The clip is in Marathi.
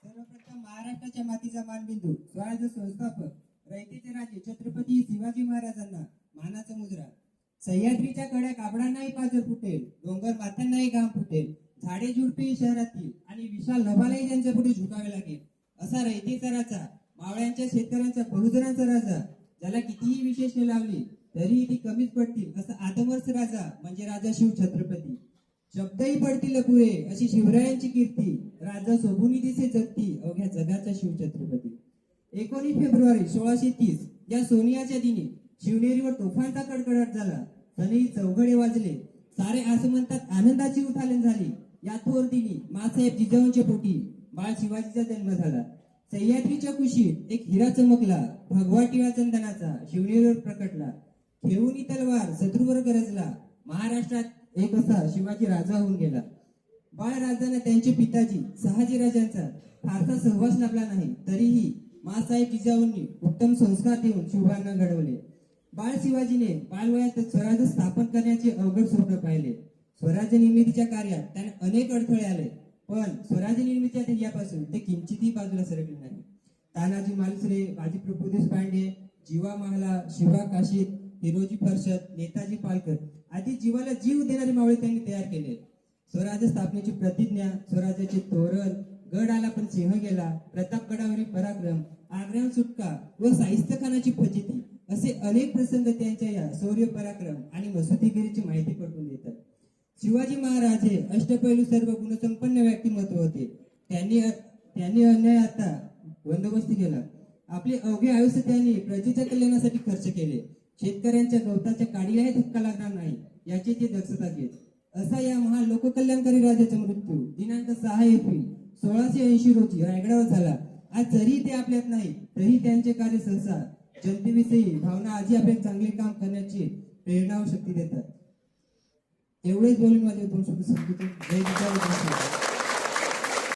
सर्वप्रथम महाराष्ट्राच्या मातीचा मानबिंदू स्वराज्य संस्थापक रयतेचे राजे छत्रपती शिवाजी महाराजांना मानाचा मुजरा. सह्याद्रीच्या कड्या कापडांनाही पाजर फुटेल, डोंगर माथ्यांनाही घाम फुटेल, झाडे झुडपे शहरातील आणि विशाल नभालाही त्यांच्या पुढे झुकावे लागेल असा रयतेचा राजा, मावळ्यांच्या शेतकऱ्यांचा बहुजनांचा राजा, ज्याला कितीही विशेषणे लावली तरीही ती कमीच पडतील असा आदमर्थ राजा म्हणजे राजा शिव छत्रपती. शब्दही पडतील पुरे अशी शिवरायांची कीर्ती, राजा शोभुनी दिसे जगती अवघ्या जगाचा शिव छत्रपती. 19 फेब्रुवारी 1630 या सोनियाच्या दिनी शिवनेरीवर तोफांचा कडकडाट झाला. सनई चौघडे वाजले, सारे आसमंतात आनंदाची उथालन झाली. या थोर दिनी मासाहेब जिजाऊंच्या पोटी बाळ शिवाजीचा जन्म झाला. सह्याद्रीच्या कुशीत एक हिरा चमकला, भगवा टिळा चंदनाचा शिवनेरीवर प्रकटला. खेळूनी तलवार शत्रूवर गरजला, महाराष्ट्रात एक असा शिवाजी राजा होऊन गेला. बाळ राजांना त्यांचे पिताजी शहाजीराजांचा फारसा सहवास लाभला नाही, तरीही मासाहेब जिजाऊंनी उत्तम संस्कार देऊन शिवबांना घडवले. बाळ शिवाजीने बालवयातच स्वराज्य स्थापन करण्याचे अवघड स्वप्न पाहिले. स्वराज्य निर्मितीच्या कार्यात त्याने अनेक अडथळे आले, पण स्वराज्य निर्मितीच्या ध्येयापासून ते किंचितही बाजूला सरकले नाही. तानाजी मालुसरे, बाजी प्रभू देशपांडे, जीवा महाला, शिवा काशीद, हिरोजी फरशद, नेताजी पालकर आदी जीवाला जीव देणारे मावळे त्यांनी तयार केले. स्वराज्य स्थापनेची प्रतिज्ञा, स्वराज्याचे तोरण, गड आला पण सिंह गेला, प्रतापगडावरील पराक्रम, आग्र्याहून सुटका व शाहिस्तेखानाची फजिती असे अनेक प्रसंग त्यांच्या या शौर्य पराक्रम आणि मसुदीगिरीची माहिती पटवून देतात. शिवाजी महाराज हे अष्टपैलू सर्व गुणसंपन्न व्यक्तिमत्व होते. त्यांनी अन्यायाचा बंदोबस्त केला. आपले अवघे आयुष्य त्यांनी प्रजेच्या कल्याणासाठी खर्च केले. शेतकऱ्यांच्या गवताच्या काडीलाही धक्का लागणार नाही याची ते दक्षता घेत. असा या महान लोककल्याणकारी राजाचा मृत्यू दिनांक 6 एप्रिल 1680 रोजी रायगडावर झाला. आज जरी ते आपल्यात नाही तरी त्यांचे कार्य संसार जनतेविषयी भावना आजी आपले चांगले काम करण्याची प्रेरणा व शक्ती देतात. एवढेच बोलून माझे 2 शब्द संपवतो. जय जिजाऊ.